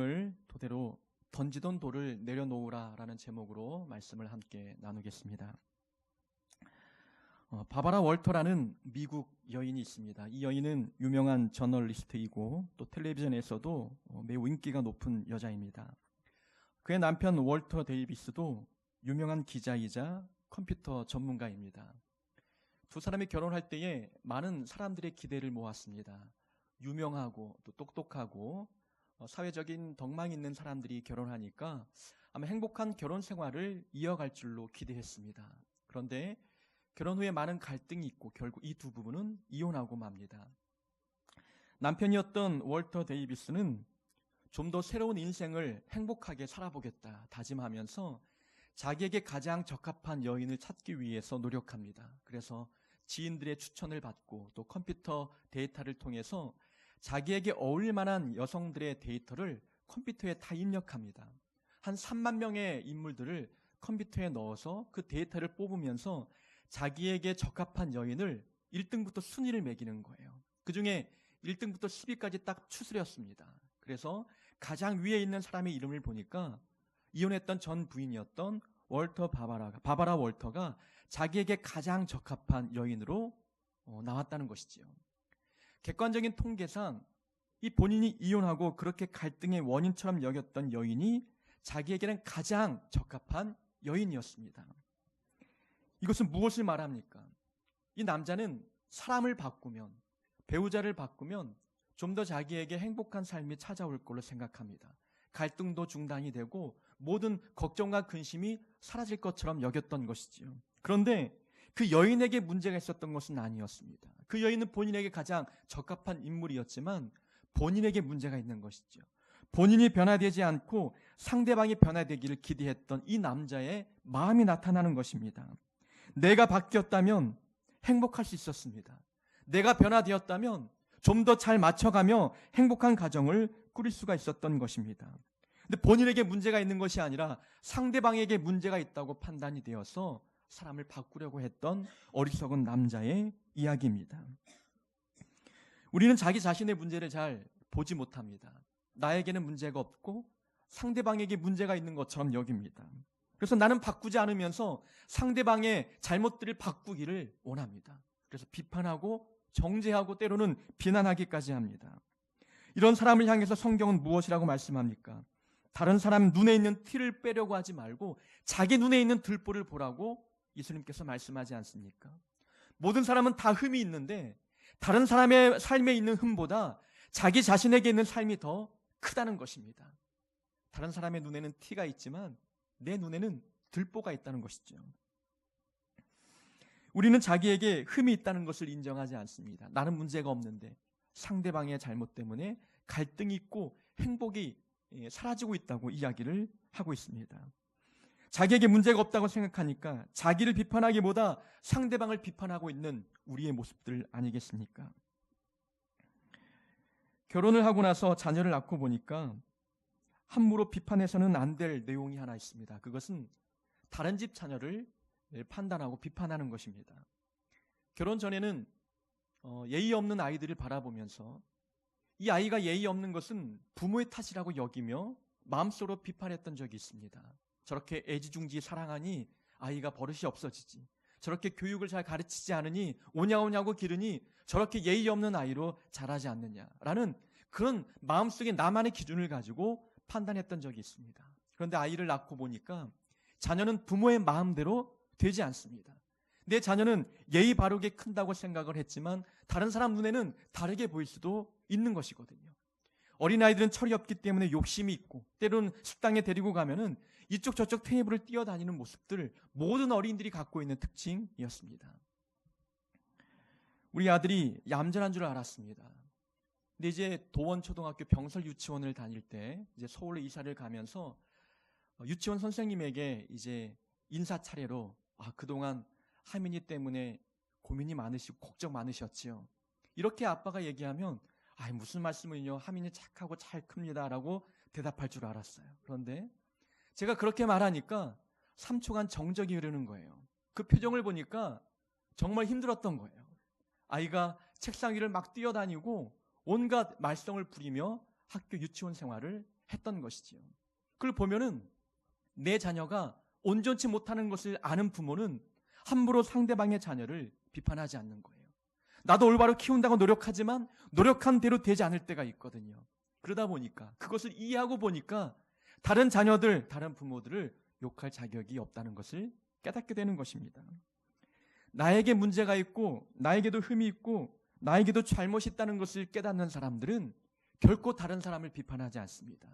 을 토대로 던지던 돌을 내려놓으라 라는 제목으로 말씀을 함께 나누겠습니다. 바바라 월터라는 미국 여인이 있습니다. 이 여인은 유명한 저널리스트이고 또 텔레비전에서도 매우 인기가 높은 여자입니다. 그의 남편 월터 데이비스도 유명한 기자이자 컴퓨터 전문가입니다. 두 사람이 결혼할 때에 많은 사람들의 기대를 모았습니다. 유명하고 또 똑똑하고 사회적인 덕망이 있는 사람들이 결혼하니까 아마 행복한 결혼 생활을 이어갈 줄로 기대했습니다. 그런데 결혼 후에 많은 갈등이 있고 결국 이 두 부부는 이혼하고 맙니다. 남편이었던 월터 데이비스는 좀 더 새로운 인생을 행복하게 살아보겠다 다짐하면서 자기에게 가장 적합한 여인을 찾기 위해서 노력합니다. 그래서 지인들의 추천을 받고 또 컴퓨터 데이터를 통해서 자기에게 어울릴 만한 여성들의 데이터를 컴퓨터에 다 입력합니다. 한 3만 명의 인물들을 컴퓨터에 넣어서 그 데이터를 뽑으면서 자기에게 적합한 여인을 1등부터 순위를 매기는 거예요. 그 중에 1등부터 10위까지 딱 추스렸습니다. 그래서 가장 위에 있는 사람의 이름을 보니까 이혼했던 전 부인이었던 바바라 월터가 자기에게 가장 적합한 여인으로 나왔다는 것이지요. 객관적인 통계상 이 본인이 이혼하고 그렇게 갈등의 원인처럼 여겼던 여인이 자기에게는 가장 적합한 여인이었습니다. 이것은 무엇을 말합니까? 이 남자는 사람을 바꾸면, 배우자를 바꾸면 좀 더 자기에게 행복한 삶이 찾아올 걸로 생각합니다. 갈등도 중단이 되고 모든 걱정과 근심이 사라질 것처럼 여겼던 것이지요. 그런데 그 여인에게 문제가 있었던 것은 아니었습니다. 그 여인은 본인에게 가장 적합한 인물이었지만 본인에게 문제가 있는 것이죠. 본인이 변화되지 않고 상대방이 변화되기를 기대했던 이 남자의 마음이 나타나는 것입니다. 내가 바뀌었다면 행복할 수 있었습니다. 내가 변화되었다면 좀 더 잘 맞춰가며 행복한 가정을 꾸릴 수가 있었던 것입니다. 근데 본인에게 문제가 있는 것이 아니라 상대방에게 문제가 있다고 판단이 되어서 사람을 바꾸려고 했던 어리석은 남자의 이야기입니다. 우리는 자기 자신의 문제를 잘 보지 못합니다. 나에게는 문제가 없고 상대방에게 문제가 있는 것처럼 여깁니다. 그래서 나는 바꾸지 않으면서 상대방의 잘못들을 바꾸기를 원합니다. 그래서 비판하고 정죄하고 때로는 비난하기까지 합니다. 이런 사람을 향해서 성경은 무엇이라고 말씀합니까? 다른 사람 눈에 있는 티를 빼려고 하지 말고 자기 눈에 있는 들보를 보라고 예수님께서 말씀하지 않습니까? 모든 사람은 다 흠이 있는데 다른 사람의 삶에 있는 흠보다 자기 자신에게 있는 삶이 더 크다는 것입니다. 다른 사람의 눈에는 티가 있지만 내 눈에는 들보가 있다는 것이죠. 우리는 자기에게 흠이 있다는 것을 인정하지 않습니다. 나는 문제가 없는데 상대방의 잘못 때문에 갈등이 있고 행복이 사라지고 있다고 이야기를 하고 있습니다. 자기에게 문제가 없다고 생각하니까 자기를 비판하기보다 상대방을 비판하고 있는 우리의 모습들 아니겠습니까? 결혼을 하고 나서 자녀를 낳고 보니까 함부로 비판해서는 안 될 내용이 하나 있습니다. 그것은 다른 집 자녀를 판단하고 비판하는 것입니다. 결혼 전에는 예의 없는 아이들을 바라보면서 이 아이가 예의 없는 것은 부모의 탓이라고 여기며 마음속으로 비판했던 적이 있습니다. 저렇게 애지중지 사랑하니 아이가 버릇이 없어지지. 저렇게 교육을 잘 가르치지 않으니 오냐오냐고 기르니 저렇게 예의 없는 아이로 자라지 않느냐라는 그런 마음속에 나만의 기준을 가지고 판단했던 적이 있습니다. 그런데 아이를 낳고 보니까 자녀는 부모의 마음대로 되지 않습니다. 내 자녀는 예의 바르게 큰다고 생각을 했지만 다른 사람 눈에는 다르게 보일 수도 있는 것이거든요. 어린아이들은 철이 없기 때문에 욕심이 있고 때로는 식당에 데리고 가면은 이쪽 저쪽 테이블을 뛰어다니는 모습들 모든 어린이들이 갖고 있는 특징이었습니다. 우리 아들이 얌전한 줄 알았습니다. 근데 이제 도원초등학교 병설 유치원을 다닐 때 이제 서울로 이사를 가면서 유치원 선생님에게 이제 인사 차례로 그동안 하민이 때문에 고민이 많으시고 걱정 많으셨지요. 이렇게 아빠가 얘기하면 무슨 말씀을요. 하민이 착하고 잘 큽니다 라고 대답할 줄 알았어요. 그런데 제가 그렇게 말하니까 3초간 정적이 흐르는 거예요. 그 표정을 보니까 정말 힘들었던 거예요. 아이가 책상 위를 막 뛰어다니고 온갖 말썽을 부리며 학교 유치원 생활을 했던 것이지요. 그걸 보면은 내 자녀가 온전치 못하는 것을 아는 부모는 함부로 상대방의 자녀를 비판하지 않는 거예요. 나도 올바로 키운다고 노력하지만 노력한 대로 되지 않을 때가 있거든요. 그러다 보니까 그것을 이해하고 보니까 다른 자녀들, 다른 부모들을 욕할 자격이 없다는 것을 깨닫게 되는 것입니다. 나에게 문제가 있고 나에게도 흠이 있고 나에게도 잘못이 있다는 것을 깨닫는 사람들은 결코 다른 사람을 비판하지 않습니다.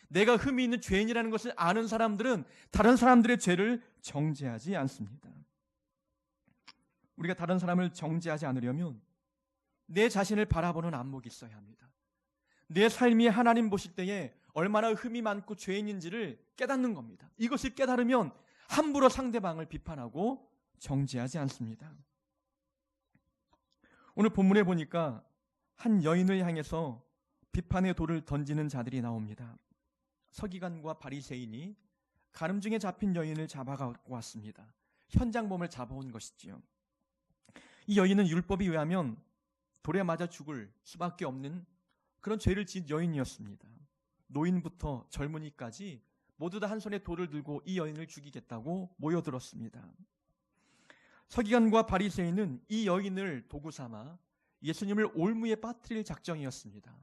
내가 흠이 있는 죄인이라는 것을 아는 사람들은 다른 사람들의 죄를 정죄하지 않습니다. 우리가 다른 사람을 정죄하지 않으려면 내 자신을 바라보는 안목이 있어야 합니다. 내 삶이 하나님 보실 때에 얼마나 흠이 많고 죄인인지를 깨닫는 겁니다. 이것을 깨달으면 함부로 상대방을 비판하고 정죄하지 않습니다. 오늘 본문에 보니까 한 여인을 향해서 비판의 돌을 던지는 자들이 나옵니다. 서기관과 바리새인이 가늠증에 잡힌 여인을 잡아가고 왔습니다. 현장범을 잡아온 것이지요. 이 여인은 율법에 의하면 돌에 맞아 죽을 수밖에 없는 그런 죄를 지은 여인이었습니다. 노인부터 젊은이까지 모두 다 한 손에 돌을 들고 이 여인을 죽이겠다고 모여들었습니다. 서기관과 바리새인은 이 여인을 도구 삼아 예수님을 올무에 빠뜨릴 작정이었습니다.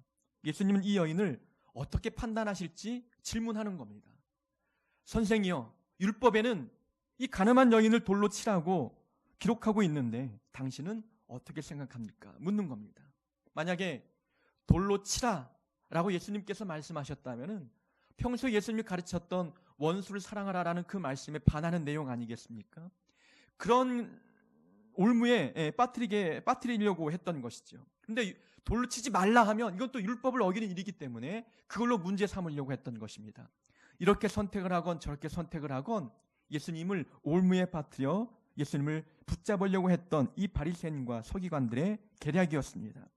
예수님은 이 여인을 어떻게 판단하실지 질문하는 겁니다. 선생이여, 율법에는 이 가늠한 여인을 돌로 치라고 기록하고 있는데 당신은 어떻게 생각합니까? 묻는 겁니다. 만약에 돌로 치라라고 예수님께서 말씀하셨다면 평소 예수님이 가르쳤던 원수를 사랑하라라는 그 말씀에 반하는 내용 아니겠습니까? 그런 올무에 빠뜨리려고 했던 것이죠. 그런데 돌로 치지 말라 하면 이건 또 율법을 어기는 일이기 때문에 그걸로 문제 삼으려고 했던 것입니다. 이렇게 선택을 하건 저렇게 선택을 하건 예수님을 올무에 빠뜨려 예수님을 붙잡으려고 했던 이 바리새인과 서기관들의 계략이었습니다.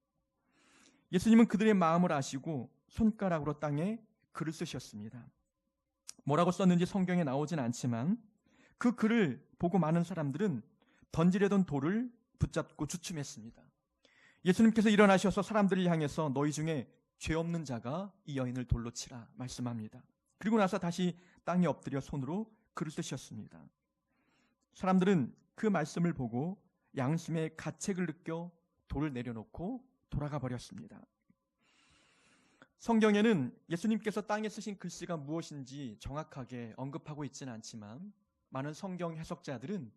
예수님은 그들의 마음을 아시고 손가락으로 땅에 글을 쓰셨습니다. 뭐라고 썼는지 성경에 나오진 않지만 그 글을 보고 많은 사람들은 던지려던 돌을 붙잡고 주춤했습니다. 예수님께서 일어나셔서 사람들을 향해서 너희 중에 죄 없는 자가 이 여인을 돌로 치라 말씀합니다. 그리고 나서 다시 땅에 엎드려 손으로 글을 쓰셨습니다. 사람들은 그 말씀을 보고 양심의 가책을 느껴 돌을 내려놓고 돌아가 버렸습니다. 성경에는 예수님께서 땅에 쓰신 글씨가 무엇인지 정확하게 언급하고 있지는 않지만 많은 성경 해석자들은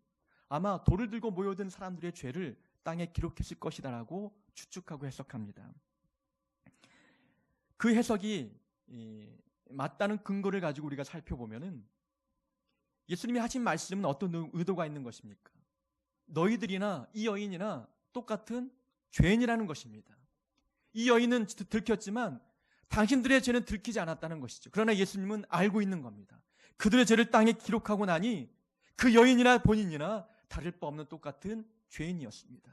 아마 돌을 들고 모여든 사람들의 죄를 땅에 기록했을 것이다라고 추측하고 해석합니다. 그 해석이 맞다는 근거를 가지고 우리가 살펴보면은 예수님이 하신 말씀은 어떤 의도가 있는 것입니까? 너희들이나 이 여인이나 똑같은 죄인이라는 것입니다. 이 여인은 들켰지만 당신들의 죄는 들키지 않았다는 것이죠. 그러나 예수님은 알고 있는 겁니다. 그들의 죄를 땅에 기록하고 나니 그 여인이나 본인이나 다를 바 없는 똑같은 죄인이었습니다.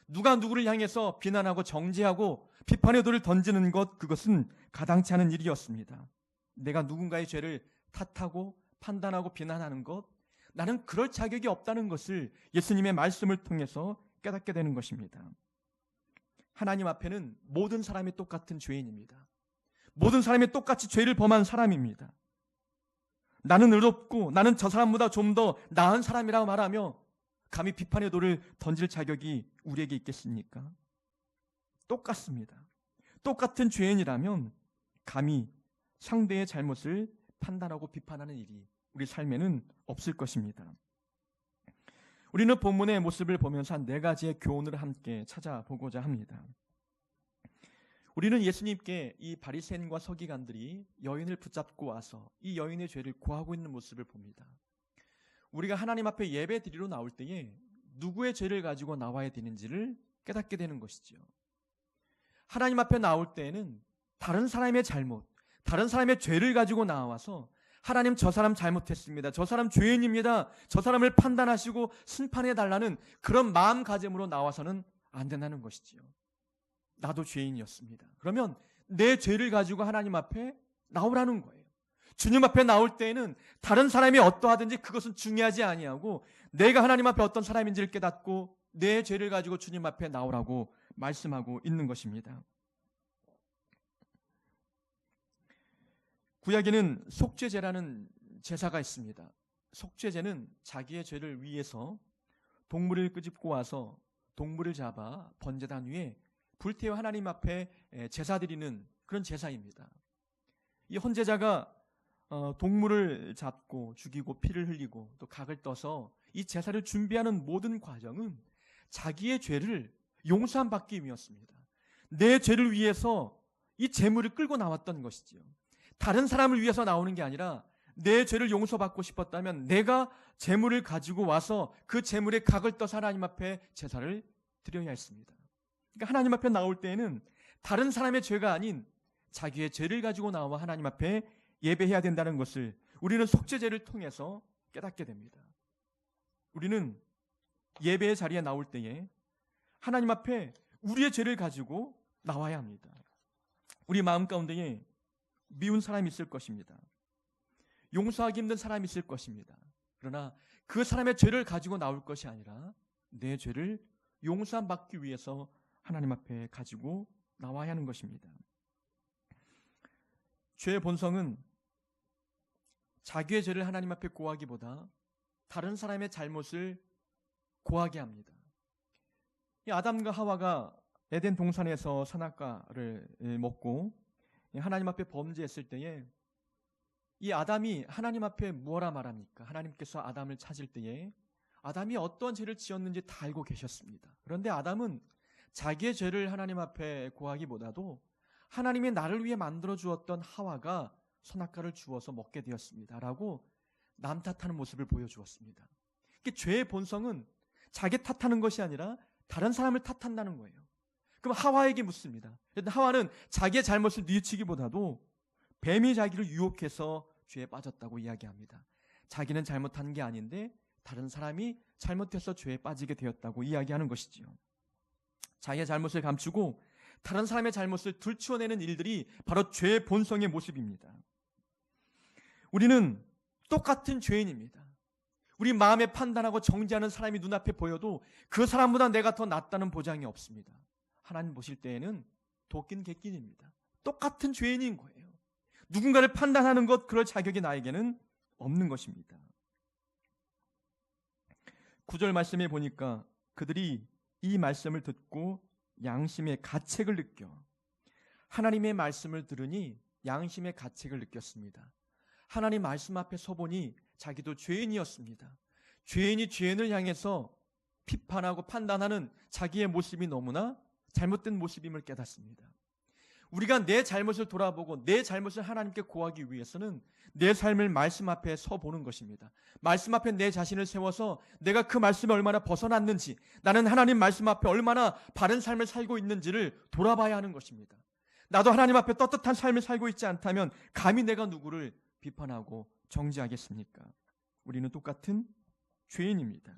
누가 누구를 향해서 비난하고 정죄하고 비판의 돌을 던지는 것, 그것은 가당치 않은 일이었습니다. 내가 누군가의 죄를 탓하고 판단하고 비난하는 것, 나는 그럴 자격이 없다는 것을 예수님의 말씀을 통해서 깨닫게 되는 것입니다. 하나님 앞에는 모든 사람이 똑같은 죄인입니다. 모든 사람이 똑같이 죄를 범한 사람입니다. 나는 의롭고 나는 저 사람보다 좀 더 나은 사람이라고 말하며 감히 비판의 돌을 던질 자격이 우리에게 있겠습니까? 똑같습니다. 똑같은 죄인이라면 감히 상대의 잘못을 판단하고 비판하는 일이 우리 삶에는 없을 것입니다. 우리는 본문의 모습을 보면서 한 4가지의 교훈을 함께 찾아보고자 합니다. 우리는 예수님께 이 바리새인과 서기관들이 여인을 붙잡고 와서 이 여인의 죄를 고하고 있는 모습을 봅니다. 우리가 하나님 앞에 예배 드리러 나올 때에 누구의 죄를 가지고 나와야 되는지를 깨닫게 되는 것이죠. 하나님 앞에 나올 때에는 다른 사람의 잘못, 다른 사람의 죄를 가지고 나와서 하나님 저 사람 잘못했습니다. 저 사람 죄인입니다. 저 사람을 판단하시고 심판해달라는 그런 마음가짐으로 나와서는 안 된다는 것이지요. 나도 죄인이었습니다. 그러면 내 죄를 가지고 하나님 앞에 나오라는 거예요. 주님 앞에 나올 때에는 다른 사람이 어떠하든지 그것은 중요하지 아니하고 내가 하나님 앞에 어떤 사람인지를 깨닫고 내 죄를 가지고 주님 앞에 나오라고 말씀하고 있는 것입니다. 구약에는 속죄제라는 제사가 있습니다. 속죄제는 자기의 죄를 위해서 동물을 끄집고 와서 동물을 잡아 번제단 위에 불태워 하나님 앞에 제사 드리는 그런 제사입니다. 이 헌제자가 동물을 잡고 죽이고 피를 흘리고 또 각을 떠서 이 제사를 준비하는 모든 과정은 자기의 죄를 용서받기 위해서입니다. 내 죄를 위해서 이 제물을 끌고 나왔던 것이지요. 다른 사람을 위해서 나오는 게 아니라 내 죄를 용서받고 싶었다면 내가 제물을 가지고 와서 그 제물의 각을 떠서 하나님 앞에 제사를 드려야 했습니다. 그러니까 하나님 앞에 나올 때에는 다른 사람의 죄가 아닌 자기의 죄를 가지고 나와 하나님 앞에 예배해야 된다는 것을 우리는 속죄제를 통해서 깨닫게 됩니다. 우리는 예배의 자리에 나올 때에 하나님 앞에 우리의 죄를 가지고 나와야 합니다. 우리 마음 가운데에 미운 사람이 있을 것입니다. 용서하기 힘든 사람이 있을 것입니다. 그러나 그 사람의 죄를 가지고 나올 것이 아니라 내 죄를 용서받기 위해서 하나님 앞에 가지고 나와야 하는 것입니다. 죄의 본성은 자기의 죄를 하나님 앞에 고하기보다 다른 사람의 잘못을 고하게 합니다. 이 아담과 하와가 에덴 동산에서 선악과를 먹고 하나님 앞에 범죄했을 때에 이 아담이 하나님 앞에 무엇라 말합니까? 하나님께서 아담을 찾을 때에 아담이 어떤 죄를 지었는지 다 알고 계셨습니다. 그런데 아담은 자기의 죄를 하나님 앞에 고하기보다도 하나님이 나를 위해 만들어 주었던 하와가 선악과를 주어서 먹게 되었습니다 라고 남 탓하는 모습을 보여주었습니다. 죄의 본성은 자기 탓하는 것이 아니라 다른 사람을 탓한다는 거예요. 그럼 하와에게 묻습니다. 하와는 자기의 잘못을 뉘우치기보다도 뱀이 자기를 유혹해서 죄에 빠졌다고 이야기합니다. 자기는 잘못한 게 아닌데 다른 사람이 잘못해서 죄에 빠지게 되었다고 이야기하는 것이지요. 자기의 잘못을 감추고 다른 사람의 잘못을 들추어내는 일들이 바로 죄의 본성의 모습입니다. 우리는 똑같은 죄인입니다. 우리 마음에 판단하고 정죄하는 사람이 눈앞에 보여도 그 사람보다 내가 더 낫다는 보장이 없습니다. 하나님 보실 때에는 도끼는 객끼입니다. 똑같은 죄인인 거예요. 누군가를 판단하는 것, 그럴 자격이 나에게는 없는 것입니다. 9절 말씀에 보니까 그들이 이 말씀을 듣고 양심의 가책을 느껴 하나님의 말씀을 들으니 양심의 가책을 느꼈습니다. 하나님 말씀 앞에 서보니 자기도 죄인이었습니다. 죄인이 죄인을 향해서 비판하고 판단하는 자기의 모습이 너무나 잘못된 모습임을 깨닫습니다. 우리가 내 잘못을 돌아보고 내 잘못을 하나님께 고하기 위해서는 내 삶을 말씀 앞에 서보는 것입니다. 말씀 앞에 내 자신을 세워서 내가 그 말씀에 얼마나 벗어났는지, 나는 하나님 말씀 앞에 얼마나 바른 삶을 살고 있는지를 돌아봐야 하는 것입니다. 나도 하나님 앞에 떳떳한 삶을 살고 있지 않다면 감히 내가 누구를 비판하고 정죄하겠습니까? 우리는 똑같은 죄인입니다.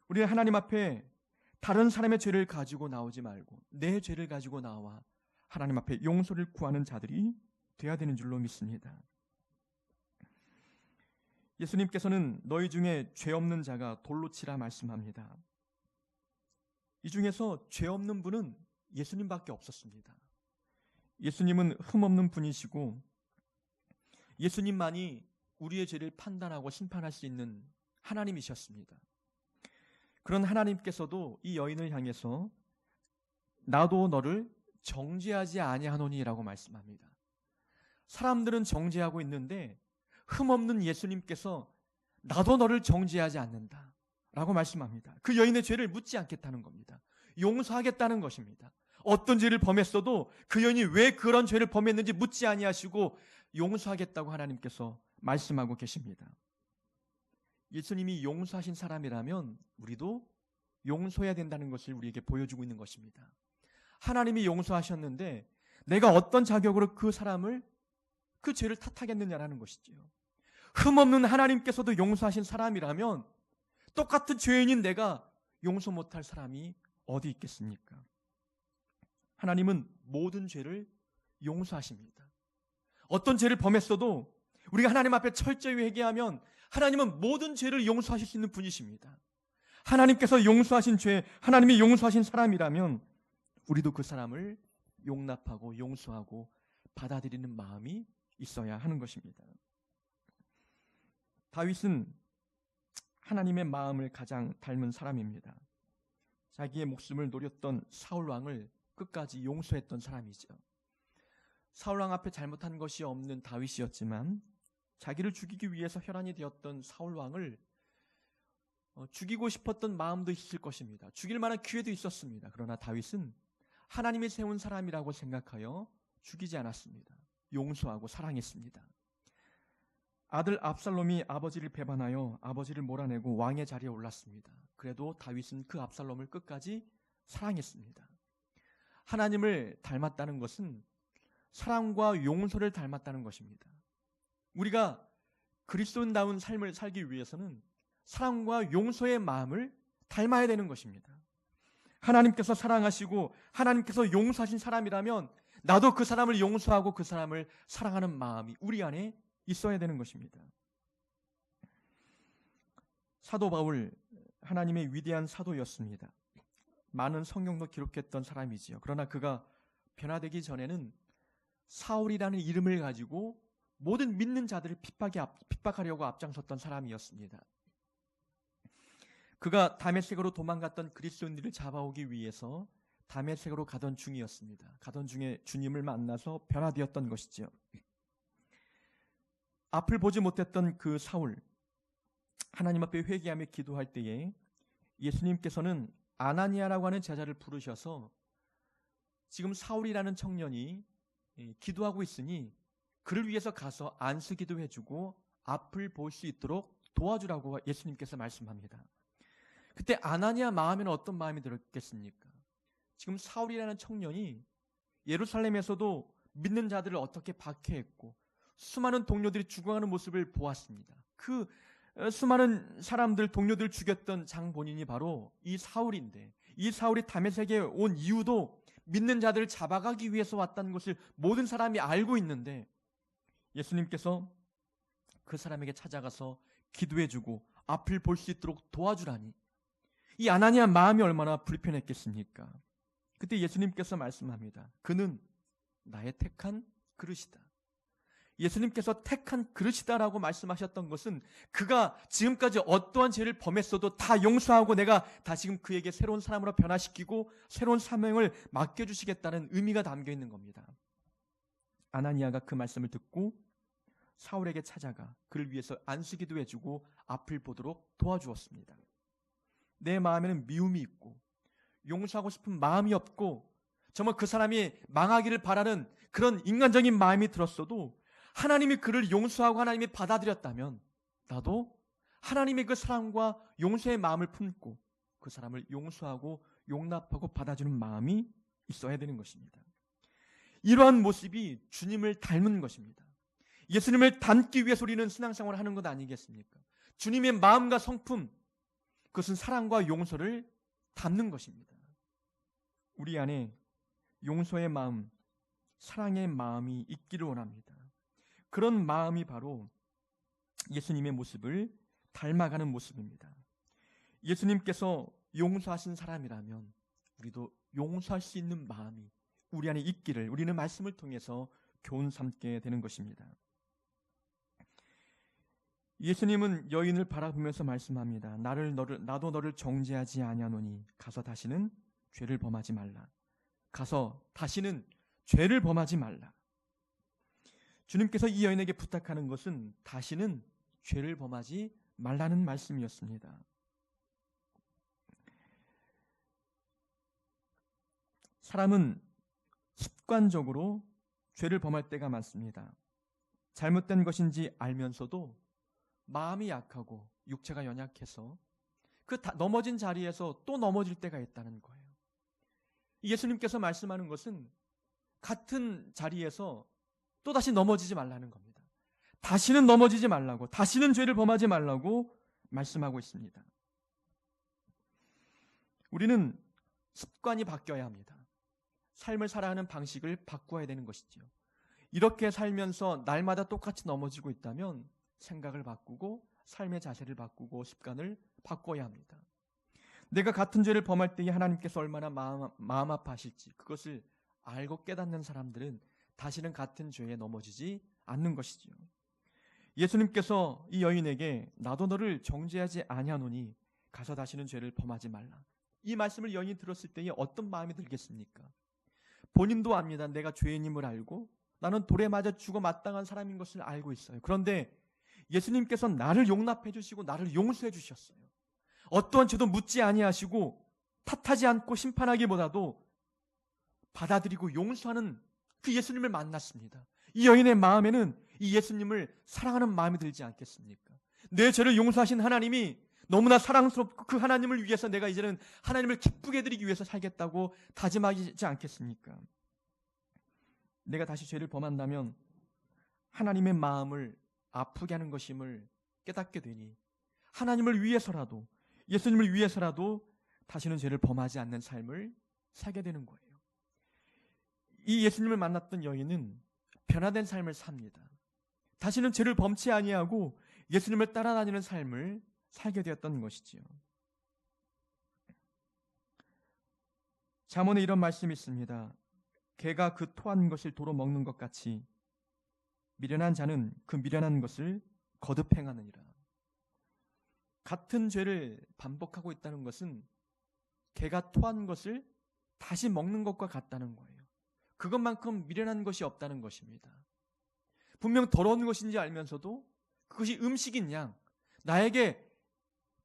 우리는 하나님 앞에 다른 사람의 죄를 가지고 나오지 말고 내 죄를 가지고 나와 하나님 앞에 용서를 구하는 자들이 되어야 되는 줄로 믿습니다. 예수님께서는 너희 중에 죄 없는 자가 돌로 치라 말씀합니다. 이 중에서 죄 없는 분은 예수님밖에 없었습니다. 예수님은 흠없는 분이시고 예수님만이 우리의 죄를 판단하고 심판할 수 있는 하나님이셨습니다. 그런 하나님께서도 이 여인을 향해서 나도 너를 정죄하지 아니하노니라고 말씀합니다. 사람들은 정죄하고 있는데 흠없는 예수님께서 나도 너를 정죄하지 않는다 라고 말씀합니다. 그 여인의 죄를 묻지 않겠다는 겁니다. 용서하겠다는 것입니다. 어떤 죄를 범했어도 그 여인이 왜 그런 죄를 범했는지 묻지 아니하시고 용서하겠다고 하나님께서 말씀하고 계십니다. 예수님이 용서하신 사람이라면 우리도 용서해야 된다는 것을 우리에게 보여주고 있는 것입니다. 하나님이 용서하셨는데 내가 어떤 자격으로 그 사람을, 그 죄를 탓하겠느냐라는 것이지요. 흠없는 하나님께서도 용서하신 사람이라면 똑같은 죄인인 내가 용서 못할 사람이 어디 있겠습니까? 하나님은 모든 죄를 용서하십니다. 어떤 죄를 범했어도 우리가 하나님 앞에 철저히 회개하면 하나님은 모든 죄를 용서하실 수 있는 분이십니다. 하나님께서 용서하신 죄, 하나님이 용서하신 사람이라면 우리도 그 사람을 용납하고 용서하고 받아들이는 마음이 있어야 하는 것입니다. 다윗은 하나님의 마음을 가장 닮은 사람입니다. 자기의 목숨을 노렸던 사울 왕을 끝까지 용서했던 사람이죠. 사울 왕 앞에 잘못한 것이 없는 다윗이었지만 자기를 죽이기 위해서 혈안이 되었던 사울 왕을 죽이고 싶었던 마음도 있을 것입니다. 죽일 만한 기회도 있었습니다. 그러나 다윗은 하나님이 세운 사람이라고 생각하여 죽이지 않았습니다. 용서하고 사랑했습니다. 아들 압살롬이 아버지를 배반하여 아버지를 몰아내고 왕의 자리에 올랐습니다. 그래도 다윗은 그 압살롬을 끝까지 사랑했습니다. 하나님을 닮았다는 것은 사랑과 용서를 닮았다는 것입니다. 우리가 그리스도인다운 삶을 살기 위해서는 사랑과 용서의 마음을 닮아야 되는 것입니다. 하나님께서 사랑하시고 하나님께서 용서하신 사람이라면 나도 그 사람을 용서하고 그 사람을 사랑하는 마음이 우리 안에 있어야 되는 것입니다. 사도 바울, 하나님의 위대한 사도였습니다. 많은 성경도 기록했던 사람이지요. 그러나 그가 변화되기 전에는 사울이라는 이름을 가지고 모든 믿는 자들을 핍박하려고 앞장섰던 사람이었습니다. 그가 다메섹으로 도망갔던 그리스도인들을 잡아오기 위해서 다메섹으로 가던 중이었습니다. 가던 중에 주님을 만나서 변화되었던 것이죠. 앞을 보지 못했던 그 사울, 하나님 앞에 회개하며 기도할 때에 예수님께서는 아나니아라고 하는 제자를 부르셔서 지금 사울이라는 청년이 기도하고 있으니 그를 위해서 가서 안수기도 해주고 앞을 볼 수 있도록 도와주라고 예수님께서 말씀합니다. 그때 아나니아 마음에는 어떤 마음이 들었겠습니까? 지금 사울이라는 청년이 예루살렘에서도 믿는 자들을 어떻게 박해했고 수많은 동료들이 죽어가는 모습을 보았습니다. 그 수많은 사람들, 동료들 죽였던 장본인이 바로 이 사울인데, 이 사울이 다메섹에 온 이유도 믿는 자들을 잡아가기 위해서 왔다는 것을 모든 사람이 알고 있는데 예수님께서 그 사람에게 찾아가서 기도해주고 앞을 볼 수 있도록 도와주라니 이 아나니아 마음이 얼마나 불편했겠습니까? 그때 예수님께서 말씀합니다. 그는 나의 택한 그릇이다. 예수님께서 택한 그릇이다라고 말씀하셨던 것은 그가 지금까지 어떠한 죄를 범했어도 다 용서하고 내가 다시금 그에게 새로운 사람으로 변화시키고 새로운 사명을 맡겨주시겠다는 의미가 담겨 있는 겁니다. 아나니아가 그 말씀을 듣고 사울에게 찾아가 그를 위해서 안수기도 해주고 앞을 보도록 도와주었습니다. 내 마음에는 미움이 있고 용서하고 싶은 마음이 없고 정말 그 사람이 망하기를 바라는 그런 인간적인 마음이 들었어도 하나님이 그를 용서하고 하나님이 받아들였다면 나도 하나님의 그 사랑과 용서의 마음을 품고 그 사람을 용서하고 용납하고 받아주는 마음이 있어야 되는 것입니다. 이러한 모습이 주님을 닮은 것입니다. 예수님을 닮기 위해서 우리는 신앙생활을 하는 것 아니겠습니까? 주님의 마음과 성품, 그것은 사랑과 용서를 담는 것입니다. 우리 안에 용서의 마음, 사랑의 마음이 있기를 원합니다. 그런 마음이 바로 예수님의 모습을 닮아가는 모습입니다. 예수님께서 용서하신 사람이라면 우리도 용서할 수 있는 마음이 우리 안에 있기를 우리는 말씀을 통해서 교훈 삼게 되는 것입니다. 예수님은 여인을 바라보면서 말씀합니다. 나도 너를 정죄하지 아니하노니 가서 다시는 죄를 범하지 말라. 가서 다시는 죄를 범하지 말라. 주님께서 이 여인에게 부탁하는 것은 다시는 죄를 범하지 말라는 말씀이었습니다. 사람은 습관적으로 죄를 범할 때가 많습니다. 잘못된 것인지 알면서도 마음이 약하고 육체가 연약해서 그 넘어진 자리에서 또 넘어질 때가 있다는 거예요. 예수님께서 말씀하는 것은 같은 자리에서 또다시 넘어지지 말라는 겁니다. 다시는 넘어지지 말라고, 다시는 죄를 범하지 말라고 말씀하고 있습니다. 우리는 습관이 바뀌어야 합니다. 삶을 살아가는 방식을 바꾸어야 되는 것이죠. 이렇게 살면서 날마다 똑같이 넘어지고 있다면 생각을 바꾸고 삶의 자세를 바꾸고 습관을 바꿔야 합니다. 내가 같은 죄를 범할 때에 하나님께서 얼마나 마음 아파하실지 그것을 알고 깨닫는 사람들은 다시는 같은 죄에 넘어지지 않는 것이지요. 예수님께서 이 여인에게 나도 너를 정죄하지 아니하노니 가서 다시는 죄를 범하지 말라. 이 말씀을 여인이 들었을 때에 어떤 마음이 들겠습니까? 본인도 압니다. 내가 죄인임을 알고 나는 돌에 맞아 죽어 마땅한 사람인 것을 알고 있어요. 그런데 예수님께서 나를 용납해 주시고 나를 용서해 주셨어요. 어떠한 죄도 묻지 아니하시고 탓하지 않고 심판하기보다도 받아들이고 용서하는 그 예수님을 만났습니다. 이 여인의 마음에는 이 예수님을 사랑하는 마음이 들지 않겠습니까? 내 죄를 용서하신 하나님이 너무나 사랑스럽고 그 하나님을 위해서 내가 이제는 하나님을 기쁘게 해드리기 위해서 살겠다고 다짐하지 않겠습니까? 내가 다시 죄를 범한다면 하나님의 마음을 아프게 하는 것임을 깨닫게 되니 하나님을 위해서라도 예수님을 위해서라도 다시는 죄를 범하지 않는 삶을 살게 되는 거예요. 이 예수님을 만났던 여인은 변화된 삶을 삽니다. 다시는 죄를 범치 아니하고 예수님을 따라다니는 삶을 살게 되었던 것이지요. 잠언에 이런 말씀이 있습니다. 개가 그 토한 것을 도로 먹는 것 같이 미련한 자는 그 미련한 것을 거듭 행하느니라. 같은 죄를 반복하고 있다는 것은 개가 토한 것을 다시 먹는 것과 같다는 거예요. 그것만큼 미련한 것이 없다는 것입니다. 분명 더러운 것인지 알면서도 그것이 음식인 양, 나에게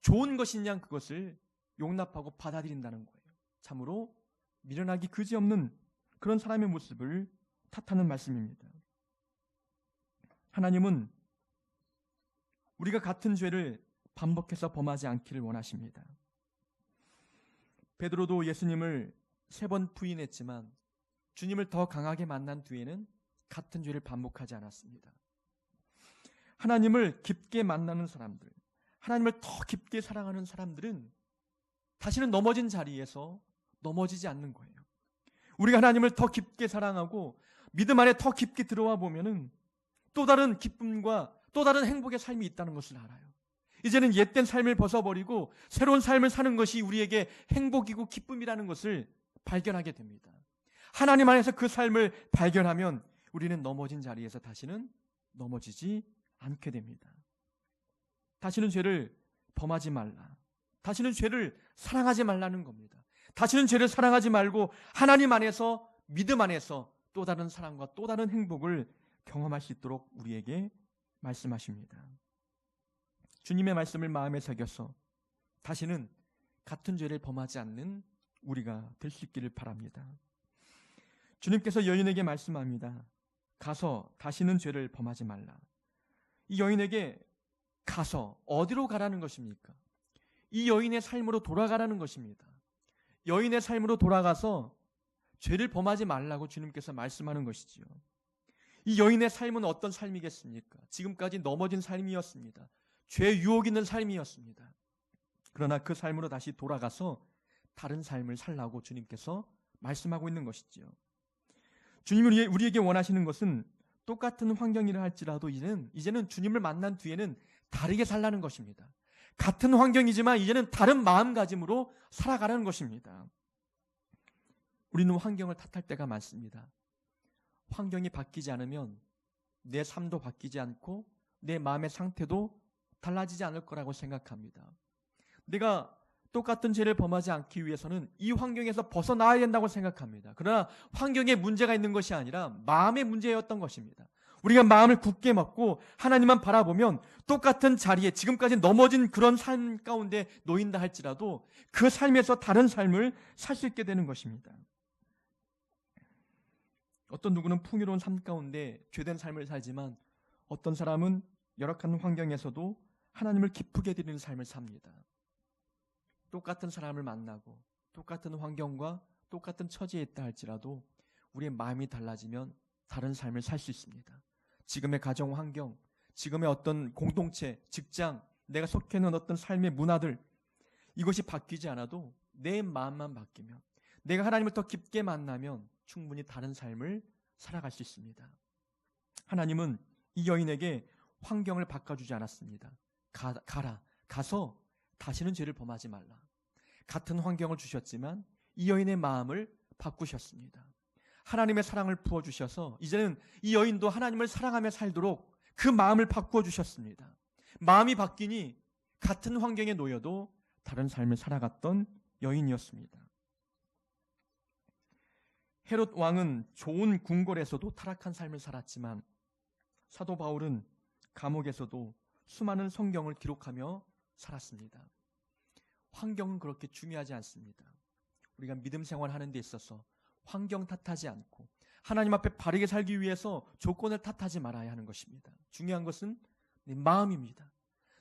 좋은 것인 양 그것을 용납하고 받아들인다는 거예요. 참으로 미련하기 그지없는 그런 사람의 모습을 탓하는 말씀입니다. 하나님은 우리가 같은 죄를 반복해서 범하지 않기를 원하십니다. 베드로도 예수님을 3번 부인했지만 주님을 더 강하게 만난 뒤에는 같은 죄를 반복하지 않았습니다. 하나님을 깊게 만나는 사람들, 하나님을 더 깊게 사랑하는 사람들은 다시는 넘어진 자리에서 넘어지지 않는 거예요. 우리가 하나님을 더 깊게 사랑하고 믿음 안에 더 깊게 들어와 보면은 또 다른 기쁨과 또 다른 행복의 삶이 있다는 것을 알아요. 이제는 옛된 삶을 벗어버리고 새로운 삶을 사는 것이 우리에게 행복이고 기쁨이라는 것을 발견하게 됩니다. 하나님 안에서 그 삶을 발견하면 우리는 넘어진 자리에서 다시는 넘어지지 않게 됩니다. 다시는 죄를 범하지 말라. 다시는 죄를 사랑하지 말라는 겁니다. 다시는 죄를 사랑하지 말고 하나님 안에서 믿음 안에서 또 다른 사랑과 또 다른 행복을 경험할 수 있도록 우리에게 말씀하십니다. 주님의 말씀을 마음에 새겨서 다시는 같은 죄를 범하지 않는 우리가 될 수 있기를 바랍니다. 주님께서 여인에게 말씀합니다. 가서 다시는 죄를 범하지 말라. 이 여인에게 가서 어디로 가라는 것입니까? 이 여인의 삶으로 돌아가라는 것입니다. 여인의 삶으로 돌아가서 죄를 범하지 말라고 주님께서 말씀하는 것이지요. 이 여인의 삶은 어떤 삶이겠습니까? 지금까지 넘어진 삶이었습니다. 죄 유혹 있는 삶이었습니다. 그러나 그 삶으로 다시 돌아가서 다른 삶을 살라고 주님께서 말씀하고 있는 것이지요. 주님이 우리에게 원하시는 것은 똑같은 환경이라 할지라도 이제는 주님을 만난 뒤에는 다르게 살라는 것입니다. 같은 환경이지만 이제는 다른 마음가짐으로 살아가라는 것입니다. 우리는 환경을 탓할 때가 많습니다. 환경이 바뀌지 않으면 내 삶도 바뀌지 않고 내 마음의 상태도 달라지지 않을 거라고 생각합니다. 내가 똑같은 죄를 범하지 않기 위해서는 이 환경에서 벗어나야 된다고 생각합니다. 그러나 환경에 문제가 있는 것이 아니라 마음의 문제였던 것입니다. 우리가 마음을 굳게 먹고 하나님만 바라보면 똑같은 자리에 지금까지 넘어진 그런 삶 가운데 놓인다 할지라도 그 삶에서 다른 삶을 살 수 있게 되는 것입니다. 어떤 누구는 풍요로운 삶 가운데 죄된 삶을 살지만 어떤 사람은 열악한 환경에서도 하나님을 기쁘게 드리는 삶을 삽니다. 똑같은 사람을 만나고 똑같은 환경과 똑같은 처지에 있다 할지라도 우리의 마음이 달라지면 다른 삶을 살 수 있습니다. 지금의 가정 환경, 지금의 어떤 공동체, 직장, 내가 속해 있는 어떤 삶의 문화들, 이것이 바뀌지 않아도 내 마음만 바뀌면, 내가 하나님을 더 깊게 만나면 충분히 다른 삶을 살아갈 수 있습니다. 하나님은 이 여인에게 환경을 바꿔주지 않았습니다. 가서 다시는 죄를 범하지 말라. 같은 환경을 주셨지만 이 여인의 마음을 바꾸셨습니다. 하나님의 사랑을 부어주셔서 이제는 이 여인도 하나님을 사랑하며 살도록 그 마음을 바꾸어 주셨습니다. 마음이 바뀌니 같은 환경에 놓여도 다른 삶을 살아갔던 여인이었습니다. 헤롯 왕은 좋은 궁궐에서도 타락한 삶을 살았지만 사도 바울은 감옥에서도 수많은 성경을 기록하며 살았습니다. 환경은 그렇게 중요하지 않습니다. 우리가 믿음 생활하는 데 있어서 환경 탓하지 않고 하나님 앞에 바르게 살기 위해서 조건을 탓하지 말아야 하는 것입니다. 중요한 것은 내 마음입니다.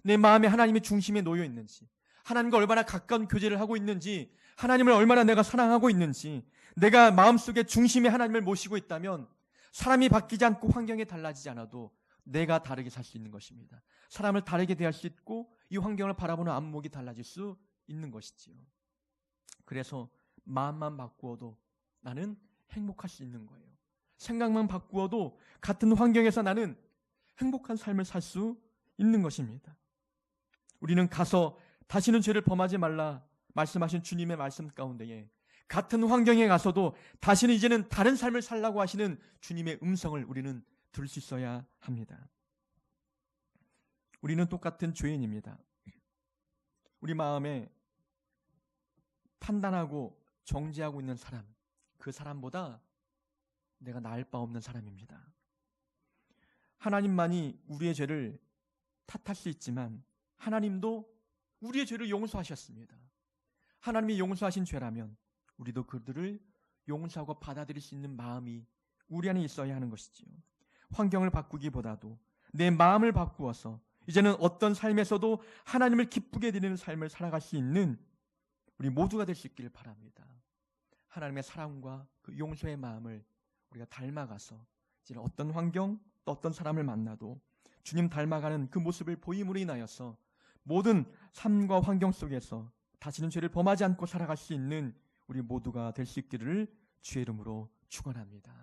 내 마음에 하나님의 중심에 놓여 있는지, 하나님과 얼마나 가까운 교제를 하고 있는지, 하나님을 얼마나 내가 사랑하고 있는지, 내가 마음속에 중심에 하나님을 모시고 있다면 사람이 바뀌지 않고 환경이 달라지지 않아도 내가 다르게 살 수 있는 것입니다. 사람을 다르게 대할 수 있고 이 환경을 바라보는 안목이 달라질 수 있는 것이지요. 그래서 마음만 바꾸어도 나는 행복할 수 있는 거예요. 생각만 바꾸어도 같은 환경에서 나는 행복한 삶을 살 수 있는 것입니다. 우리는 가서 다시는 죄를 범하지 말라 말씀하신 주님의 말씀 가운데에 같은 환경에 가서도 다시는 이제는 다른 삶을 살라고 하시는 주님의 음성을 우리는 들을 수 있어야 합니다. 우리는 똑같은 죄인입니다. 우리 마음에 판단하고 정죄하고 있는 사람, 그 사람보다 내가 나을 바 없는 사람입니다. 하나님만이 우리의 죄를 탓할 수 있지만 하나님도 우리의 죄를 용서하셨습니다. 하나님이 용서하신 죄라면 우리도 그들을 용서하고 받아들일 수 있는 마음이 우리 안에 있어야 하는 것이지요. 환경을 바꾸기보다도 내 마음을 바꾸어서 이제는 어떤 삶에서도 하나님을 기쁘게 드리는 삶을 살아갈 수 있는 우리 모두가 될 수 있기를 바랍니다. 하나님의 사랑과 그 용서의 마음을 우리가 닮아가서 이제는 어떤 환경 또 어떤 사람을 만나도 주님 닮아가는 그 모습을 보임으로 인하여서 모든 삶과 환경 속에서 다시는 죄를 범하지 않고 살아갈 수 있는 우리 모두가 될 수 있기를 주의 이름으로 축원합니다.